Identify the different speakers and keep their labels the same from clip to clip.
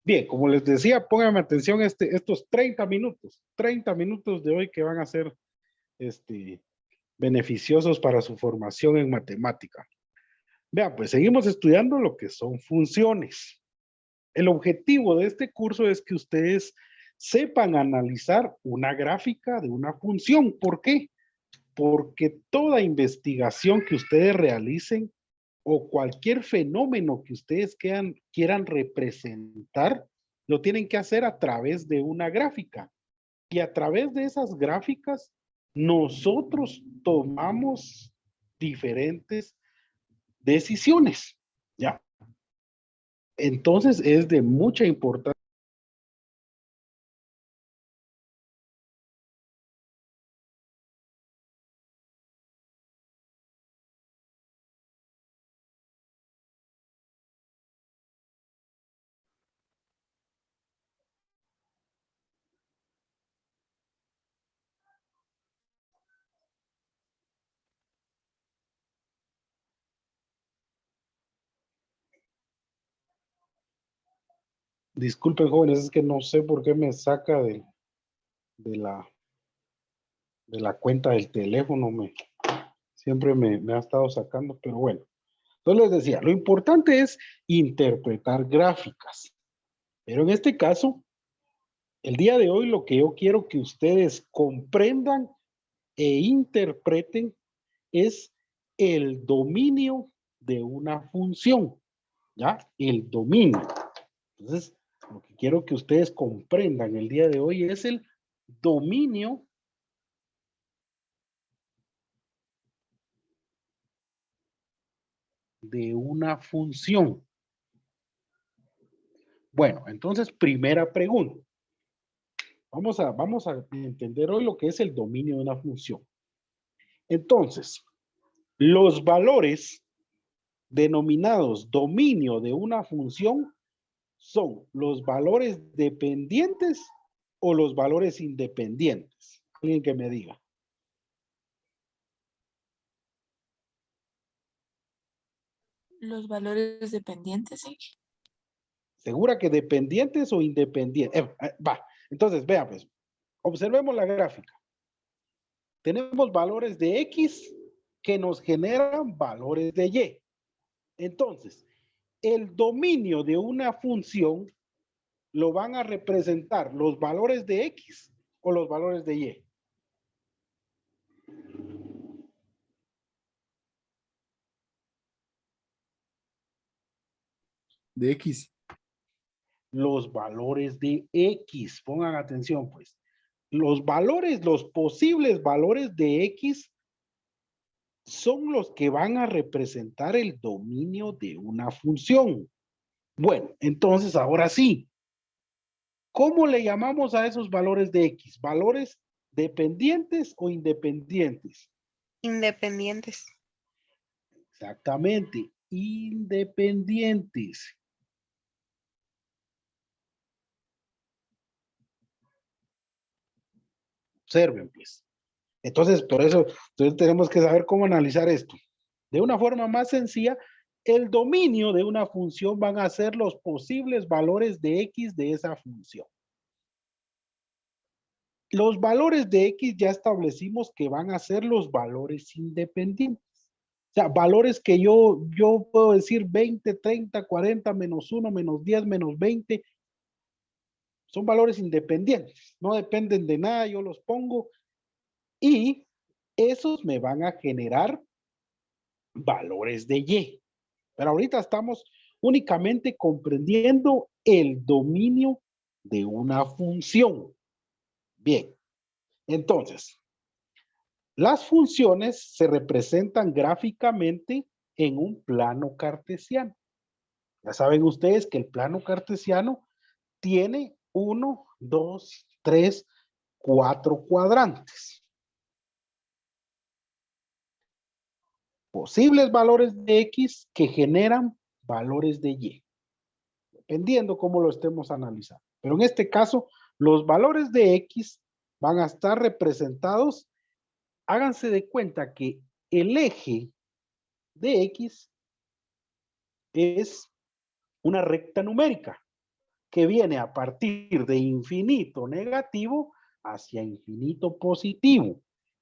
Speaker 1: Bien, como les decía, pónganme atención estos 30 minutos de hoy que van a ser beneficiosos para su formación en matemática. Vean, pues seguimos estudiando lo que son funciones. El objetivo de este curso es que ustedes sepan analizar una gráfica de una función. ¿Por qué? Porque toda investigación que ustedes realicen o cualquier fenómeno que ustedes quieran representar, lo tienen que hacer a través de una gráfica. Y a través de esas gráficas, nosotros tomamos diferentes decisiones. ¿Ya? Entonces es de mucha importancia. Disculpen, jóvenes, es que no sé por qué me saca de la, de la cuenta del teléfono. Siempre me ha estado sacando, pero bueno. Entonces les decía, lo importante es interpretar gráficas. Pero en este caso, el día de hoy lo que yo quiero que ustedes comprendan e interpreten es el dominio de una función, ¿ya? El dominio. Entonces, lo que quiero que ustedes comprendan el día de hoy es el dominio de una función. Bueno, entonces, primera pregunta. Vamos a entender hoy lo que es el dominio de una función. Entonces, los valores denominados dominio de una función son los valores dependientes o los valores independientes. Alguien que me diga.
Speaker 2: Los valores dependientes, ¿sí?
Speaker 1: ¿Segura que dependientes o independientes? Va, entonces vea pues, observemos la gráfica. Tenemos valores de X que nos generan valores de Y. Entonces, el dominio de una función lo van a representar los valores de X o los valores de Y.
Speaker 3: De X.
Speaker 1: Los valores de X, pongan atención pues. Los valores, los posibles valores de X son los que van a representar el dominio de una función. Bueno, entonces ahora sí, ¿cómo le llamamos a esos valores de X? ¿Valores dependientes o independientes?
Speaker 4: Independientes.
Speaker 1: Exactamente, independientes. Observen, pues. Entonces, por eso, entonces tenemos que saber cómo analizar esto. De una forma más sencilla, el dominio de una función van a ser los posibles valores de X de esa función. Los valores de X ya establecimos que van a ser los valores independientes. O sea, valores que yo puedo decir 20, 30, 40, menos 1, menos 10, menos 20. Son valores independientes. No dependen de nada, yo los pongo. Y esos me van a generar valores de Y. Pero ahorita estamos únicamente comprendiendo el dominio de una función. Bien, entonces, las funciones se representan gráficamente en un plano cartesiano. Ya saben ustedes que el plano cartesiano tiene 1, 2, 3, 4 cuadrantes. Posibles valores de X que generan valores de Y, dependiendo cómo lo estemos analizando. Pero en este caso, los valores de X van a estar representados. Háganse de cuenta que el eje de X es una recta numérica. que viene a partir de infinito negativo hacia infinito positivo.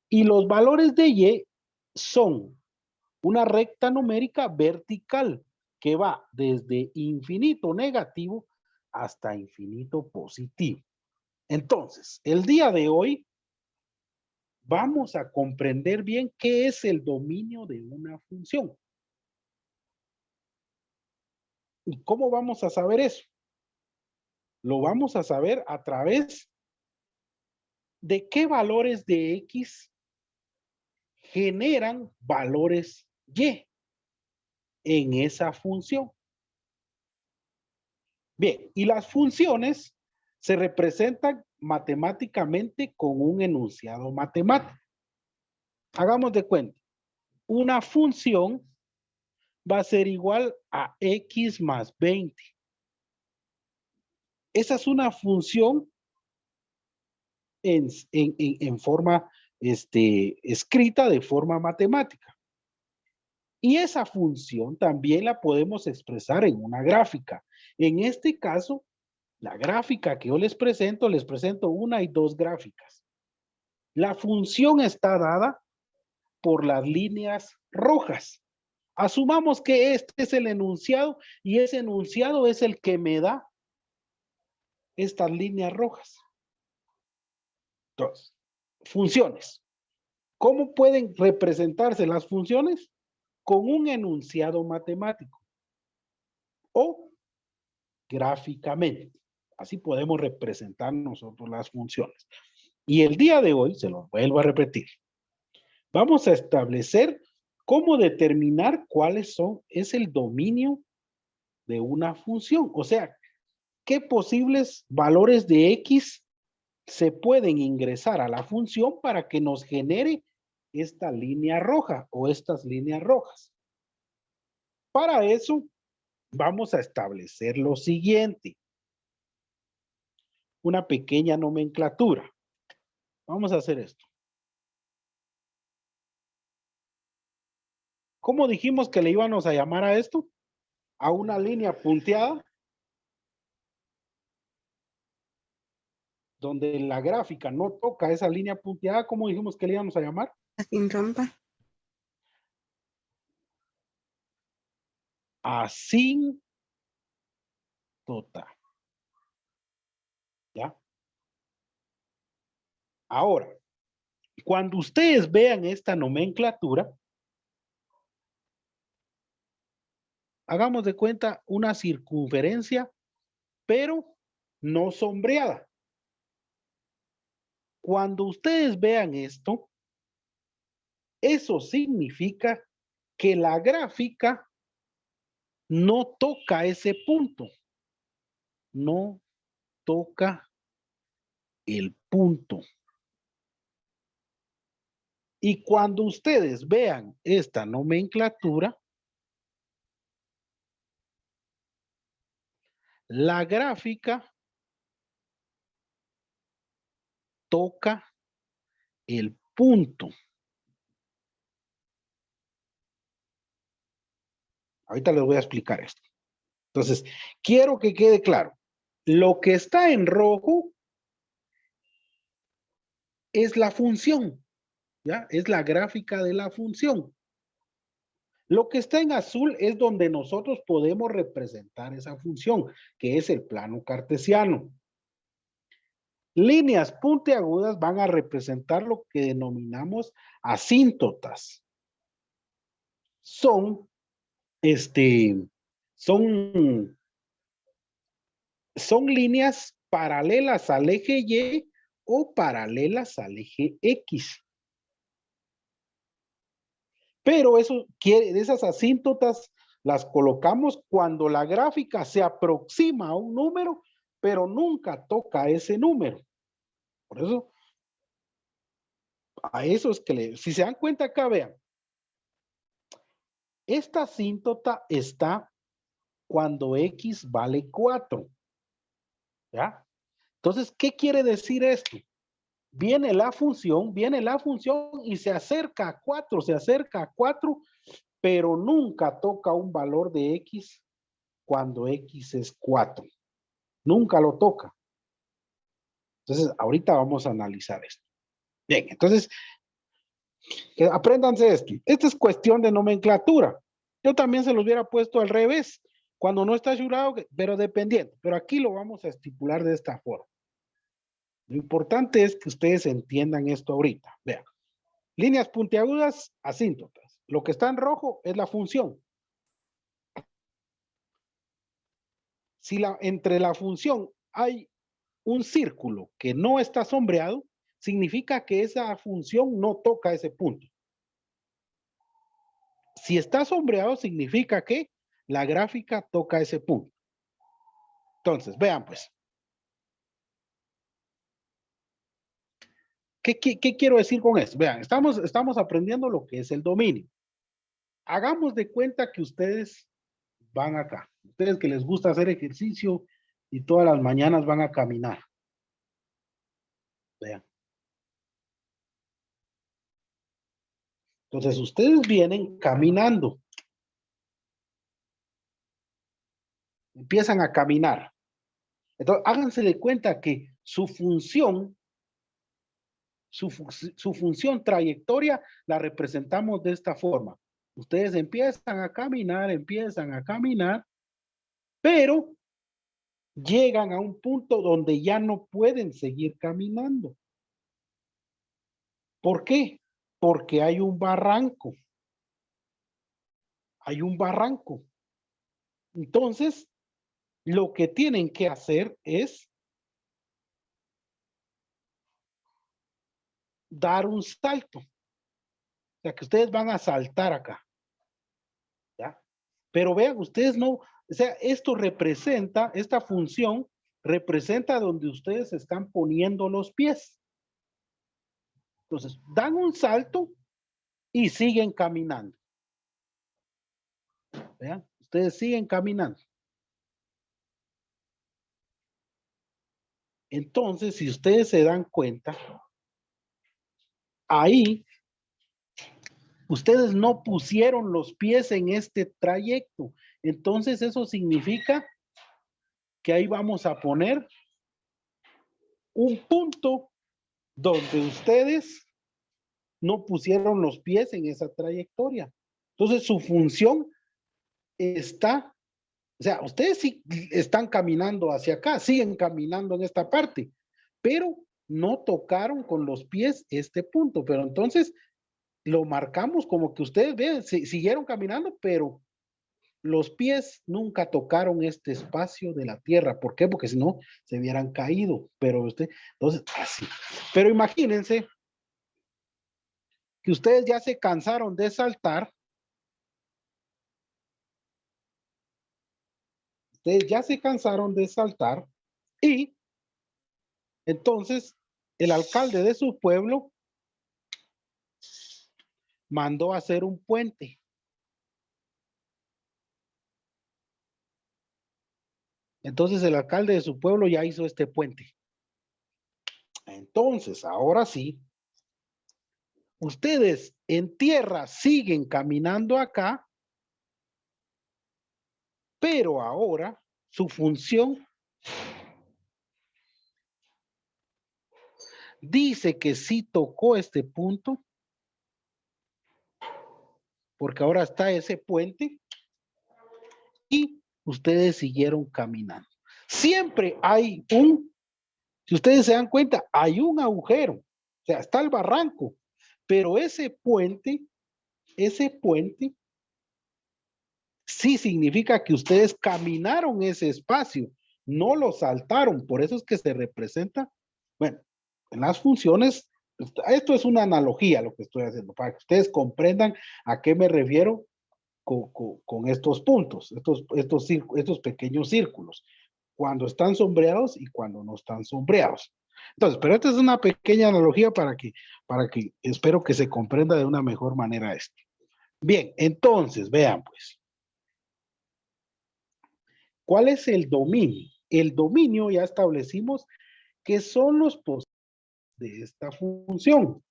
Speaker 1: Y los valores de y son una recta numérica vertical que va desde infinito negativo hasta infinito positivo. Entonces, el día de hoy vamos a comprender bien qué es el dominio de una función. ¿Y cómo vamos a saber eso? Lo vamos a saber a través de qué valores de X generan valores Y en esa función. Bien, y las funciones se representan matemáticamente con un enunciado matemático. Hagamos de cuenta, una función va a ser igual a X más 20. Esa es una función en forma escrita de forma matemática. Y esa función también la podemos expresar en una gráfica. En este caso, la gráfica que yo les presento una y dos gráficas. La función está dada por las líneas rojas. Asumamos que este es el enunciado y ese enunciado es el que me da estas líneas rojas. Entonces, funciones. ¿Cómo pueden representarse las funciones? Con un enunciado matemático o gráficamente. Así podemos representar nosotros las funciones. Y el día de hoy, se lo vuelvo a repetir, vamos a establecer cómo determinar es el dominio de una función. O sea, qué posibles valores de X se pueden ingresar a la función para que nos genere esta línea roja o estas líneas rojas. Para eso, vamos a establecer lo siguiente. Una pequeña nomenclatura. Vamos a hacer esto. ¿Cómo dijimos que le íbamos a llamar a esto? A una línea punteada, donde la gráfica no toca esa línea punteada. ¿Cómo dijimos que le íbamos a llamar?
Speaker 4: Asíntota.
Speaker 1: Asíntota. ¿Ya? Ahora, cuando ustedes vean esta nomenclatura, hagamos de cuenta una circunferencia, pero no sombreada. Cuando ustedes vean esto, eso significa que la gráfica no toca ese punto. No toca el punto. Y cuando ustedes vean esta nomenclatura, la gráfica toca el punto. Ahorita les voy a explicar esto. Entonces, quiero que quede claro. Lo que está en rojo es la función, ¿ya? Es la gráfica de la función. Lo que está en azul es donde nosotros podemos representar esa función, que es el plano cartesiano. Líneas puntiagudas van a representar lo que denominamos asíntotas. Son líneas paralelas al eje Y o paralelas al eje X. Pero esas asíntotas las colocamos cuando la gráfica se aproxima a un número, pero nunca toca ese número. Por eso, a eso es que si se dan cuenta acá, vean. Esta asíntota está cuando X vale 4. ¿Ya? Entonces, ¿qué quiere decir esto? Viene la función y se acerca a 4, pero nunca toca un valor de X cuando X es 4. Nunca lo toca. Entonces, ahorita vamos a analizar esto. Bien, entonces, apréndanse esto. Esta es cuestión de nomenclatura. Yo también se lo hubiera puesto al revés, cuando no está jurado, pero dependiente. Pero aquí lo vamos a estipular de esta forma. Lo importante es que ustedes entiendan esto ahorita. Vean, líneas puntiagudas, asíntotas. Lo que está en rojo es la función. Si entre la función hay un círculo que no está sombreado, significa que esa función no toca ese punto. Si está sombreado, significa que la gráfica toca ese punto. Entonces, vean pues. ¿Qué quiero decir con esto? Vean, estamos aprendiendo lo que es el dominio. Hagamos de cuenta que ustedes van acá. Ustedes que les gusta hacer ejercicio y todas las mañanas van a caminar. Vean. Entonces, ustedes vienen caminando. Empiezan a caminar. Entonces, háganse de cuenta que su función trayectoria la representamos de esta forma. Ustedes empiezan a caminar, pero llegan a un punto donde ya no pueden seguir caminando. ¿Por qué? Porque hay un barranco. Hay un barranco. Entonces, lo que tienen que hacer es dar un salto. O sea, que ustedes van a saltar acá. ¿Ya? Pero vean, ustedes no, o sea, esto representa, esta función representa donde ustedes están poniendo los pies. Entonces, dan un salto y siguen caminando. Vean, ustedes siguen caminando. Entonces, si ustedes se dan cuenta, ahí ustedes no pusieron los pies en este trayecto. Entonces, eso significa que ahí vamos a poner un punto donde ustedes no pusieron los pies en esa trayectoria. Entonces, su función está, o sea, ustedes sí están caminando hacia acá, siguen caminando en esta parte, pero no tocaron con los pies este punto. Pero entonces lo marcamos como que ustedes ven, siguieron caminando, pero los pies nunca tocaron este espacio de la tierra. ¿Por qué? Porque si no, se hubieran caído. Pero entonces, así. Pero imagínense que ustedes ya se cansaron de saltar. Ustedes ya se cansaron de saltar y entonces el alcalde de su pueblo mandó a hacer un puente. Entonces el alcalde de su pueblo ya hizo este puente. Entonces, ahora sí, ustedes en tierra siguen caminando acá, pero ahora su función dice que sí tocó este punto, porque ahora está ese puente y ustedes siguieron caminando. Siempre hay si ustedes se dan cuenta, hay un agujero, o sea, está el barranco, pero ese puente sí significa que ustedes caminaron ese espacio, no lo saltaron, por eso es que se representa, bueno, en las funciones, esto es una analogía lo que estoy haciendo, para que ustedes comprendan a qué me refiero con estos puntos, estos pequeños círculos, cuando están sombreados y cuando no están sombreados. Entonces, pero esta es una pequeña analogía para que espero que se comprenda de una mejor manera esto. Bien, entonces, vean pues. ¿Cuál es el dominio? El dominio ya establecimos que son los posibles de esta función.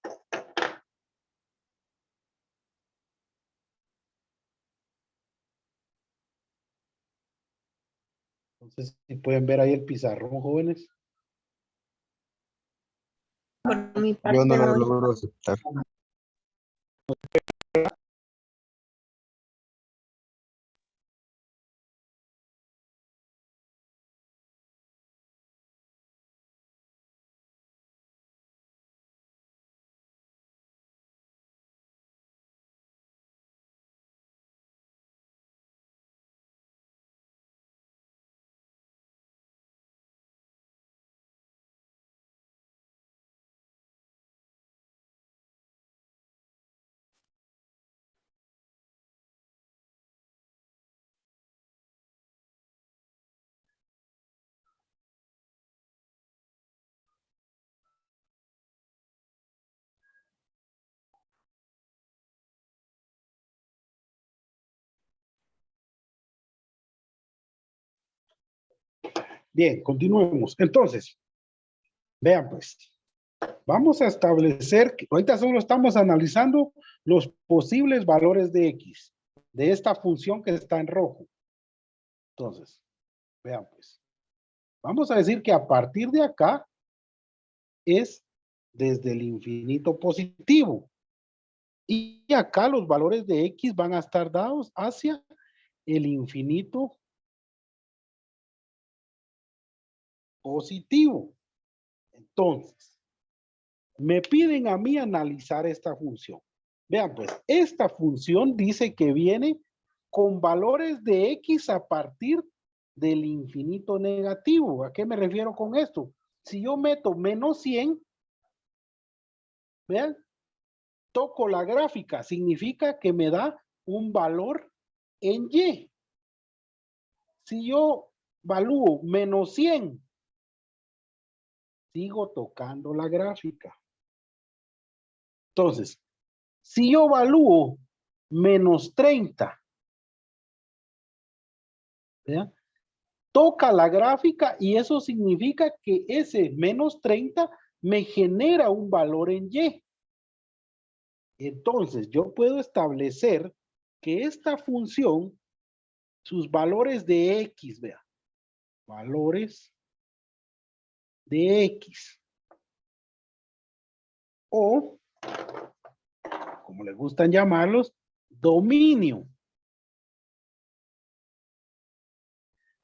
Speaker 1: Entonces, si pueden ver ahí el pizarrón, jóvenes.
Speaker 4: Por mi
Speaker 3: Yo
Speaker 4: parte
Speaker 3: no la
Speaker 4: no.
Speaker 3: logro aceptar.
Speaker 1: Bien, continuemos. Entonces, vean pues, vamos a establecer, que ahorita solo estamos analizando los posibles valores de X, de esta función que está en rojo. Entonces, vean pues, vamos a decir que a partir de acá es desde el infinito positivo. Y acá los valores de X van a estar dados hacia el infinito positivo. Entonces, me piden a mí analizar esta función. Vean pues, esta función dice que viene con valores de X a partir del infinito negativo. ¿A qué me refiero con esto? Si yo meto menos 100, vean, toco la gráfica, significa que me da un valor en Y. Si yo valúo menos 100, sigo tocando la gráfica. Entonces, si yo valúo menos 30, ¿vean? Toca la gráfica y eso significa que ese menos 30 me genera un valor en Y. Entonces, yo puedo establecer que esta función, sus valores de X, vean, valores de X, o, como les gustan llamarlos, dominio,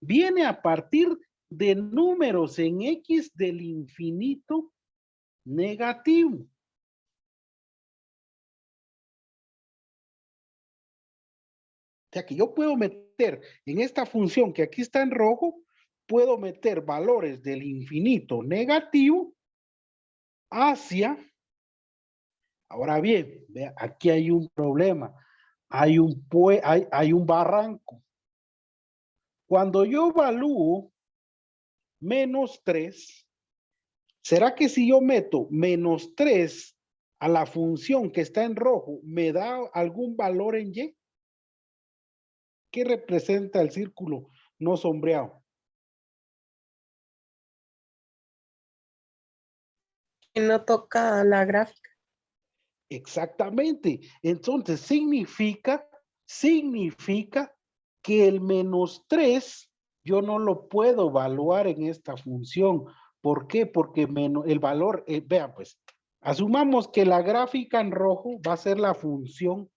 Speaker 1: viene a partir de números en X del infinito negativo. O sea que yo puedo meter en esta función que aquí está en rojo, puedo meter valores del infinito negativo hacia, ahora bien, vea, aquí hay un problema, hay un barranco. Cuando yo evalúo menos 3, ¿será que si yo meto menos 3 a la función que está en rojo, me da algún valor en Y? ¿Qué representa el círculo no sombreado?
Speaker 4: Que no toca la gráfica.
Speaker 1: Exactamente. Entonces significa que el menos 3 yo no lo puedo evaluar en esta función. ¿Por qué? Porque el valor, vean pues, asumamos que la gráfica en rojo va a ser la función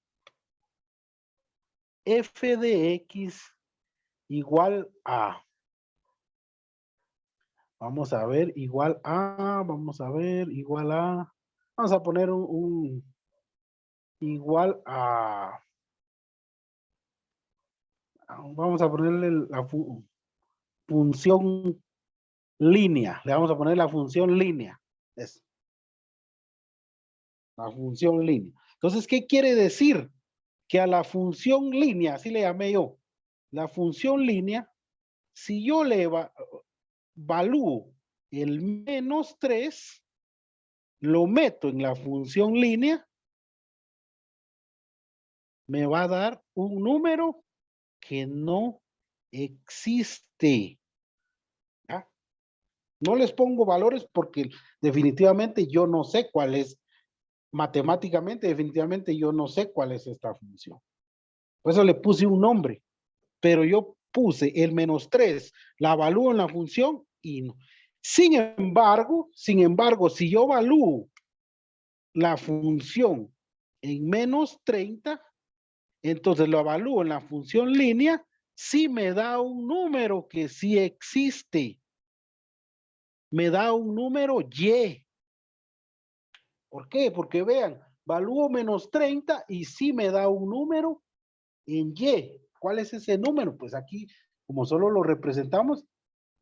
Speaker 1: f de x igual a, vamos a ver, igual a, vamos a ver, igual a, vamos a poner igual a, vamos a ponerle la función línea, le vamos a poner la función línea, es la función línea. Entonces, ¿qué quiere decir? Que a la función línea, así le llamé yo, la función línea, si yo le evalúo el menos 3, lo meto en la función línea, me va a dar un número que no existe. ¿Ya? No les pongo valores porque definitivamente yo no sé cuál es, matemáticamente definitivamente yo no sé cuál es esta función. Por eso le puse un nombre, pero yo puse el -3, la evalúo en la función y no. Sin embargo, si yo evalúo la función en -30, entonces lo evalúo en la función línea, sí me da un número que sí existe. Me da un número Y. ¿Por qué? Porque vean, evalúo -30 y sí me da un número en Y. ¿Cuál es ese número? Pues aquí, como solo lo representamos,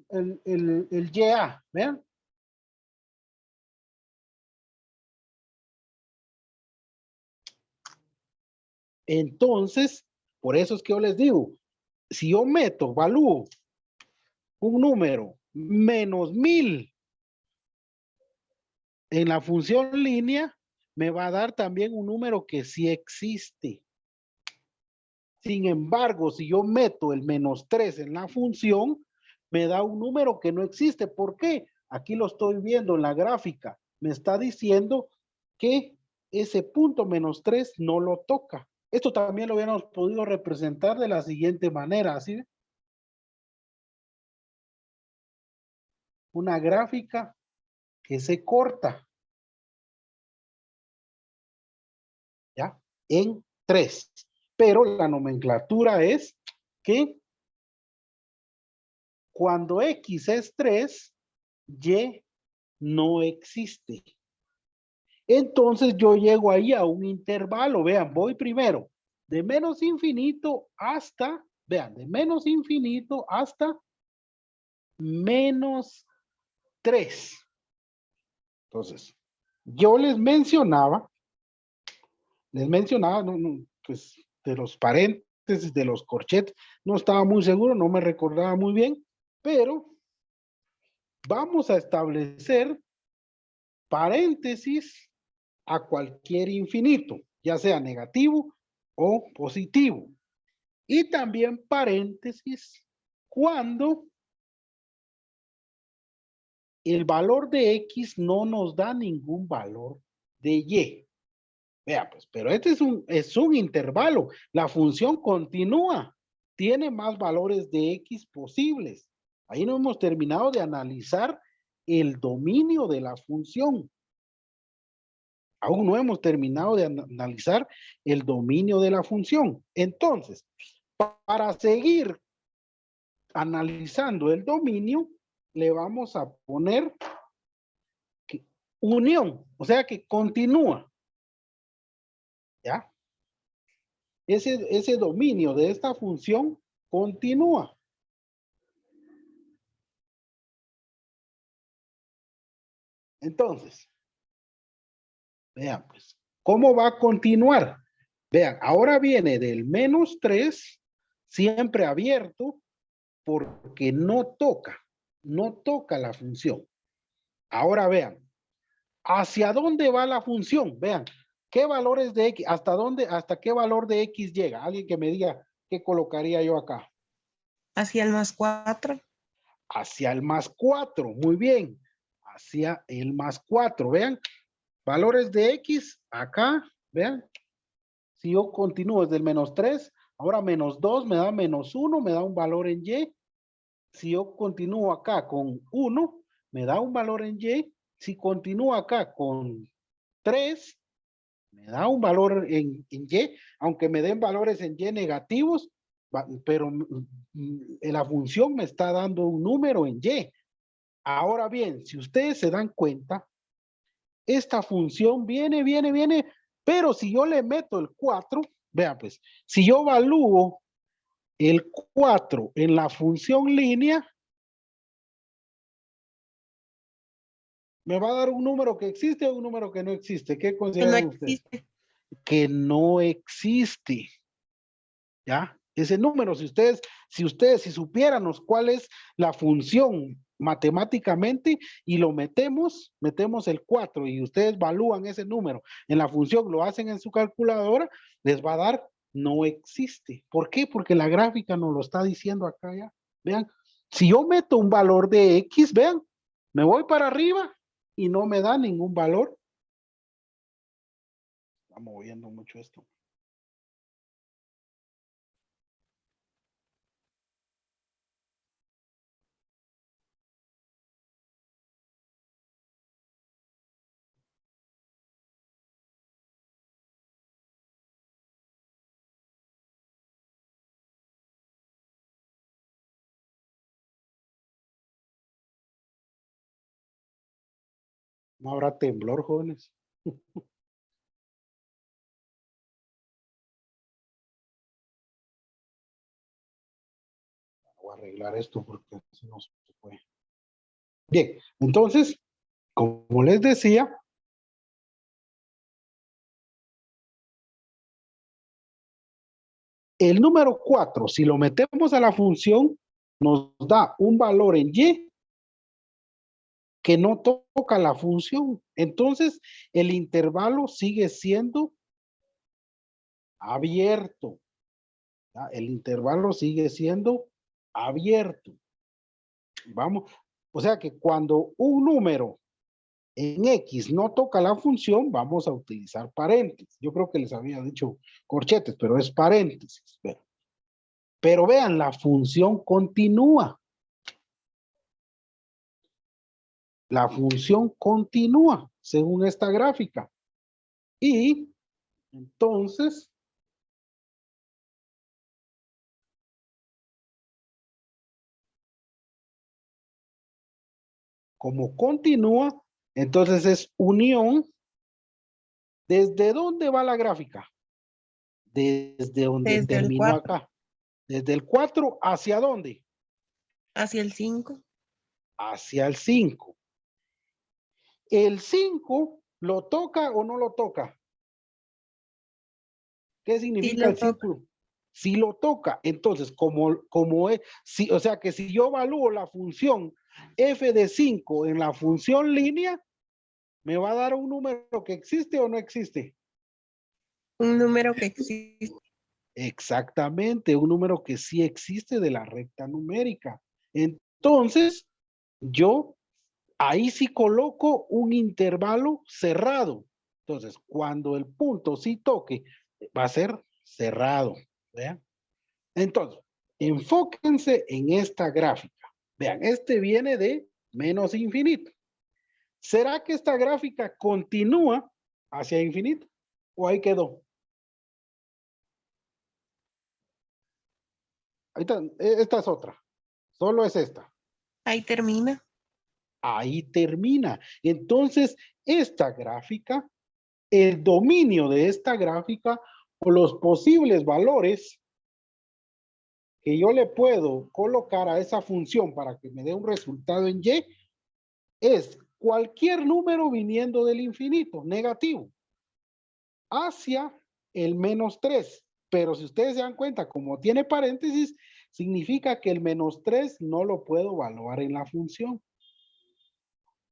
Speaker 1: el YA, vean. Entonces, por eso es que yo les digo, si yo meto, evalúo un número -1000 en la función línea, me va a dar también un número que sí existe. Sin embargo, si yo meto el -3 en la función, me da un número que no existe. ¿Por qué? Aquí lo estoy viendo en la gráfica. Me está diciendo que ese punto -3 no lo toca. Esto también lo hubiéramos podido representar de la siguiente manera, ¿así? Una gráfica que se corta, ¿ya? En 3. Pero la nomenclatura es que cuando X es 3, Y no existe. Entonces yo llego ahí a un intervalo, vean, voy primero de menos infinito hasta, vean, de menos infinito hasta -3. Entonces, yo les mencionaba, pues de los paréntesis, de los corchetes, no estaba muy seguro, no me recordaba muy bien, pero vamos a establecer paréntesis a cualquier infinito, ya sea negativo o positivo. Y también paréntesis cuando el valor de X no nos da ningún valor de Y. Vea, pues, pero este es un intervalo. La función continúa. Tiene más valores de X posibles. Ahí no hemos terminado de analizar el dominio de la función. Aún no hemos terminado de analizar el dominio de la función. Entonces, para seguir analizando el dominio, le vamos a poner unión, o sea que continúa. ¿Ya? Ese dominio de esta función continúa. Entonces, vean pues, ¿cómo va a continuar? Vean, ahora viene del -3, siempre abierto, porque no toca la función. Ahora vean, ¿hacia dónde va la función? Vean, ¿qué valores de X? ¿Hasta qué valor de X llega? Alguien que me diga qué colocaría yo acá.
Speaker 4: Hacia el +4.
Speaker 1: Hacia el +4, muy bien. Hacia el +4, vean. Valores de X, acá, vean. Si yo continúo desde el -3, ahora -2 me da -1, me da un valor en Y. Si yo continúo acá con 1, me da un valor en Y. Si continúo acá con 3, me da un valor en Y, aunque me den valores en Y negativos, pero la función me está dando un número en Y. Ahora bien, si ustedes se dan cuenta, esta función viene, pero si yo le meto el 4, vean pues, si yo evalúo el 4 en la función línea, me va a dar un número que existe o un número que no existe. ¿Qué
Speaker 4: Que no
Speaker 1: consideran ustedes?
Speaker 4: existe.
Speaker 1: Que no existe. ¿Ya? Ese número, si supiéramos cuál es la función matemáticamente y lo metemos el 4 y ustedes evalúan ese número en la función, lo hacen en su calculadora, les va a dar no existe. ¿Por qué? Porque la gráfica nos lo está diciendo acá ya. Vean, si yo meto un valor de X, vean, me voy para arriba y no me da ningún valor. Está moviendo mucho esto. No habrá temblor, jóvenes. Voy a arreglar esto porque si no se puede. Bien, entonces, como les decía, el número 4, si lo metemos a la función, nos da un valor en Y que no toca la función. Entonces, el intervalo sigue siendo abierto. ¿Ya? El intervalo sigue siendo abierto. Vamos, o sea que cuando un número en X no toca la función, vamos a utilizar paréntesis. Yo creo que les había dicho corchetes, pero es paréntesis. Pero vean, la función continúa. La función continúa según esta gráfica. Y entonces, como continúa, entonces es unión. ¿Desde dónde va la gráfica? Desde donde
Speaker 4: Desde el
Speaker 1: terminó
Speaker 4: 4
Speaker 1: acá. Desde el 4, ¿hacia dónde?
Speaker 4: hacia el 5.
Speaker 1: Hacia el 5. ¿El 5 lo toca o no lo toca? ¿Qué
Speaker 4: Sí
Speaker 1: significa
Speaker 4: lo
Speaker 1: el
Speaker 4: toca.
Speaker 1: círculo? Si lo toca, entonces, como es, si, o sea que si yo evalúo la función f de 5 en la función línea, ¿me va a dar un número que existe o no existe?
Speaker 4: Un número que existe.
Speaker 1: Exactamente, un número que sí existe de la recta numérica. Entonces, yo ahí sí coloco un intervalo cerrado. Entonces, cuando el punto sí toque, va a ser cerrado. ¿Vean? Entonces, enfóquense en esta gráfica. Vean, este viene de menos infinito. ¿Será que esta gráfica continúa hacia infinito? ¿O ahí quedó? Ahorita, esta es otra. Solo es esta.
Speaker 4: Ahí termina.
Speaker 1: Ahí termina. Entonces, esta gráfica, el dominio de esta gráfica o los posibles valores que yo le puedo colocar a esa función para que me dé un resultado en Y es cualquier número viniendo del infinito, negativo, hacia el menos 3. Pero si ustedes se dan cuenta, como tiene paréntesis, significa que el menos 3 no lo puedo evaluar en la función.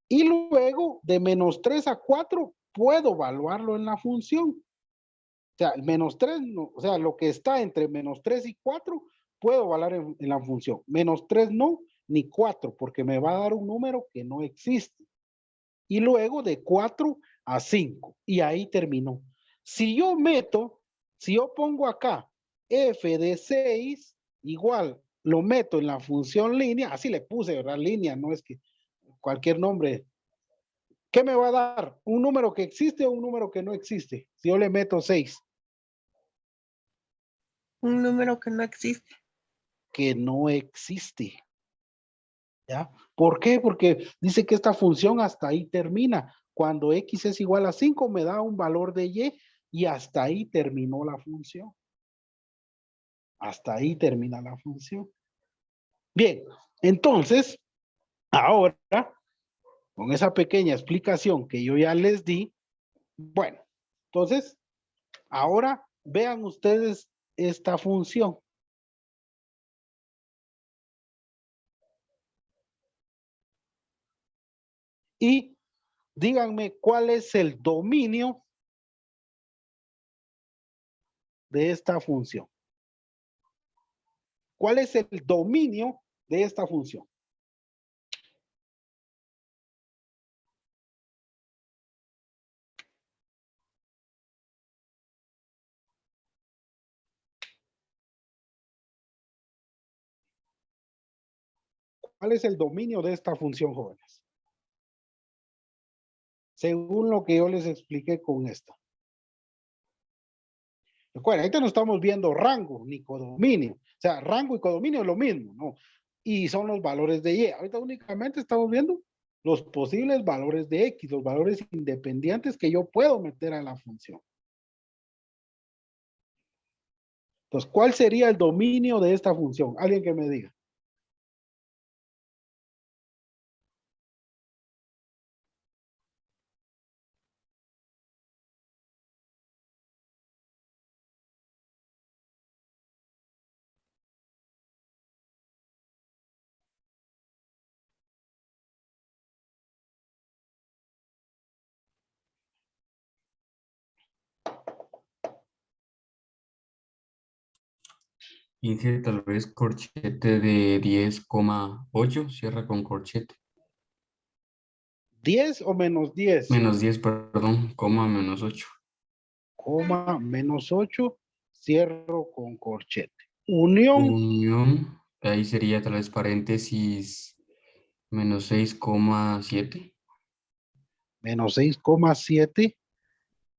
Speaker 1: Y luego de menos 3 a 4 puedo evaluarlo en la función. O sea, el menos 3, no, o sea, lo que está entre menos 3 y 4 puedo evaluar en la función. Menos 3 no, ni 4, porque me va a dar un número que no existe. Y luego de 4 a 5. Y ahí terminó. Si yo meto, si yo pongo acá f de 6, igual lo meto en la función línea, así le puse, ¿verdad? Línea, no es que cualquier nombre. ¿Qué me va a dar? ¿Un número que existe o un número que no existe? Si yo le meto 6.
Speaker 4: Un número que no existe.
Speaker 1: Que no existe. ¿Ya? ¿Por qué? Porque dice que esta función hasta ahí termina. Cuando x es igual a 5 me da un valor de y hasta ahí terminó la función. Hasta ahí termina la función. Bien, entonces, ahora, con esa pequeña explicación que yo ya les di, bueno, entonces, ahora vean ustedes esta función. Y díganme cuál es el dominio de esta función. ¿Cuál es el dominio de esta función? ¿Cuál es el dominio de esta función, jóvenes? Según lo que yo les expliqué con esta. Recuerden, ahorita no estamos viendo rango ni codominio. O sea, rango y codominio es lo mismo, ¿no? Y son los valores de Y. Ahorita únicamente estamos viendo los posibles valores de X, los valores independientes que yo puedo meter a la función. Entonces, ¿cuál sería el dominio de esta función? Alguien que me diga.
Speaker 3: Dice tal vez corchete de 10,8, cierra con corchete.
Speaker 1: 10 o menos 10.
Speaker 3: Menos 10, perdón, coma menos 8.
Speaker 1: Coma menos 8, cierro con corchete. Unión,
Speaker 3: Unión, ahí sería tal vez paréntesis menos 6,7.
Speaker 1: menos 6,7.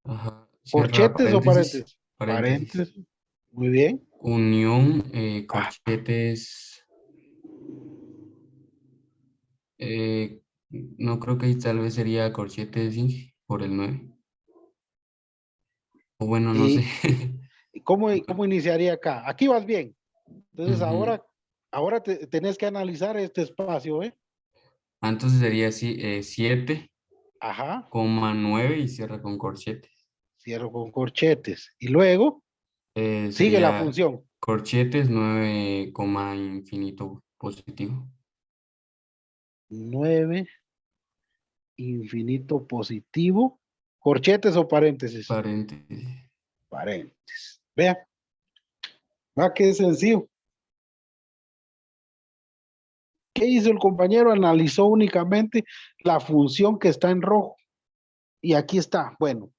Speaker 3: Ajá, cierra
Speaker 1: ¿Corchetes o
Speaker 3: paréntesis.
Speaker 1: paréntesis?
Speaker 3: Paréntesis.
Speaker 1: Paréntesis. Muy bien.
Speaker 3: Unión,
Speaker 1: Ah,
Speaker 3: corchetes. No creo que ahí tal vez sería corchetes sí, por el 9. O bueno, no sé.
Speaker 1: ¿Y cómo iniciaría acá? Aquí vas bien. Entonces
Speaker 3: Ujú.
Speaker 1: ahora tenés que analizar este espacio, ¿eh?
Speaker 3: Entonces sería así, 7,9
Speaker 1: Ajá,
Speaker 3: y cierra con corchetes.
Speaker 1: cierro con corchetes. Y luego sigue la
Speaker 3: Sería
Speaker 1: función.
Speaker 3: corchetes 9, infinito positivo.
Speaker 1: 9, infinito positivo. ¿Corchetes o paréntesis?
Speaker 3: Paréntesis.
Speaker 1: Paréntesis. Vea, va que es sencillo. ¿Qué hizo el compañero? Analizó únicamente la función que está en rojo. Y aquí está. Bueno,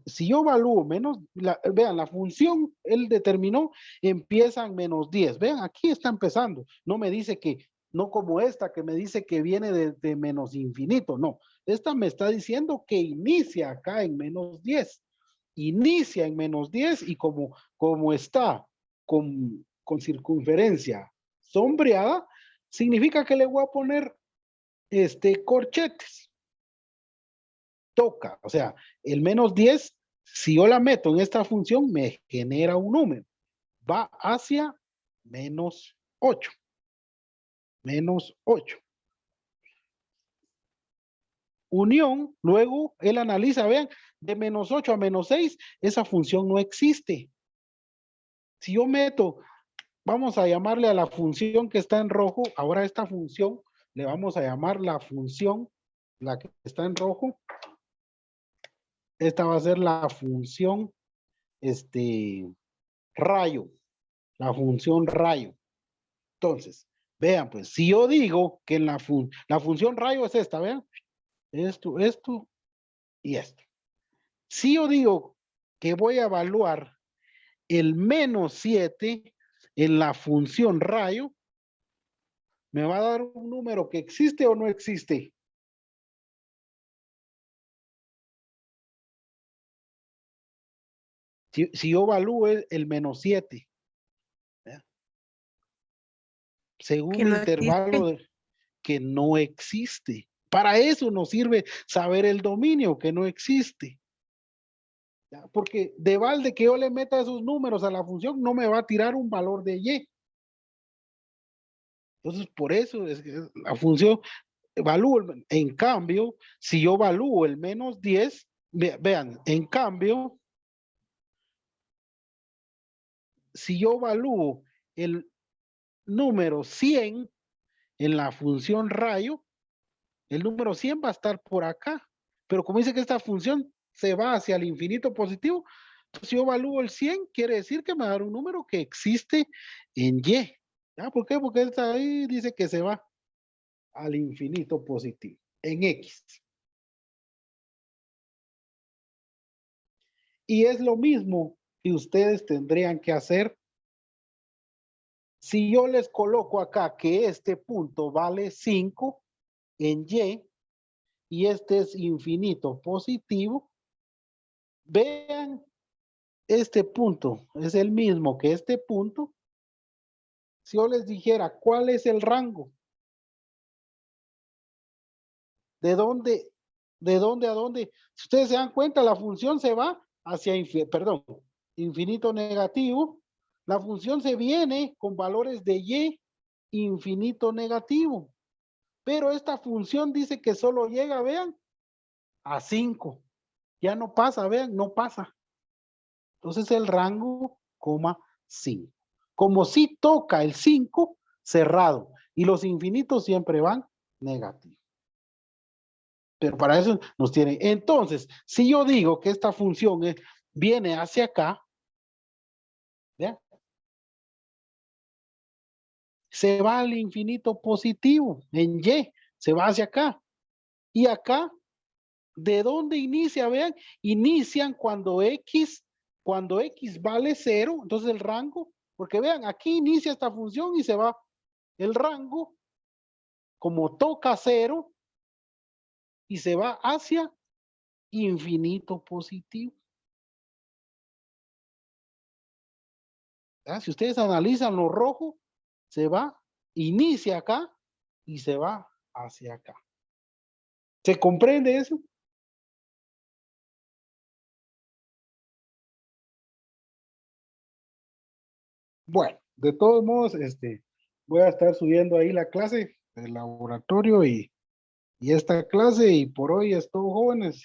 Speaker 1: si yo evalúo menos, vean, la función, él determinó, empieza en menos 10. Vean, aquí está empezando. No me dice que, no como esta que me dice que viene de menos infinito. No, esta me está diciendo que inicia acá en menos 10. Inicia en menos 10 y como está con circunferencia sombreada, significa que le voy a poner corchetes. Toca, o sea, el menos 10, si yo la meto en esta función, me genera un número. Va hacia menos 8. Menos 8. Unión, luego él analiza, vean, de menos 8 a menos 6, esa función no existe. Si yo meto, vamos a llamarle a la función que está en rojo, ahora esta función le vamos a llamar la función, la que está en rojo. Esta va a ser la función, rayo, la función rayo. Entonces, vean, pues, si yo digo que en la función rayo es esta, vean, esto y esto. Si yo digo que voy a evaluar el menos 7 en la función rayo, me va a dar un número que existe o no existe. Si yo evalúo el menos 7, según
Speaker 4: Que
Speaker 1: mi
Speaker 4: no
Speaker 1: intervalo
Speaker 4: existe.
Speaker 1: que no existe. Para eso nos sirve saber el dominio que no existe. Porque de balde que yo le meta esos números a la función, no me va a tirar un valor de Y. Entonces, por eso es que la función evalúo. En cambio, si yo evalúo el menos 10, vean, en cambio, si yo evalúo el número 100 en la función rayo, el número 100 va a estar por acá. Pero como dice que esta función se va hacia el infinito positivo, si yo evalúo el 100, quiere decir que me va a dar un número que existe en Y. ¿Ya? ¿Por qué? Porque está ahí, dice que se va al infinito positivo, en X. Y es lo mismo que ustedes tendrían que hacer si yo les coloco acá que este punto vale 5 en y este es infinito positivo. Vean, este punto es el mismo que este punto. Si yo les dijera cuál es el rango, ¿De dónde a dónde? Si ustedes se dan cuenta, la función se va hacia, infinito negativo. La función se viene con valores de y infinito negativo. Pero esta función dice que solo llega, vean, a 5. Ya no pasa, vean, no pasa. Entonces el rango, 5. Como si toca el 5, cerrado. Y los infinitos siempre van negativos. Pero para eso nos tienen. Entonces, si yo digo que esta función viene hacia acá, ¿ya? Se va al infinito positivo, en Y, se va hacia acá. Y acá, ¿de dónde inicia? Vean, inician cuando X vale 0, entonces el rango, porque vean, aquí inicia esta función y se va el rango, como toca 0, y se va hacia infinito positivo. ¿Ya? Si ustedes analizan lo rojo, se va, inicia acá y se va hacia acá. ¿Se comprende eso? Bueno, de todos modos, voy a estar subiendo ahí la clase del laboratorio y esta clase, y por hoy es todo, jóvenes.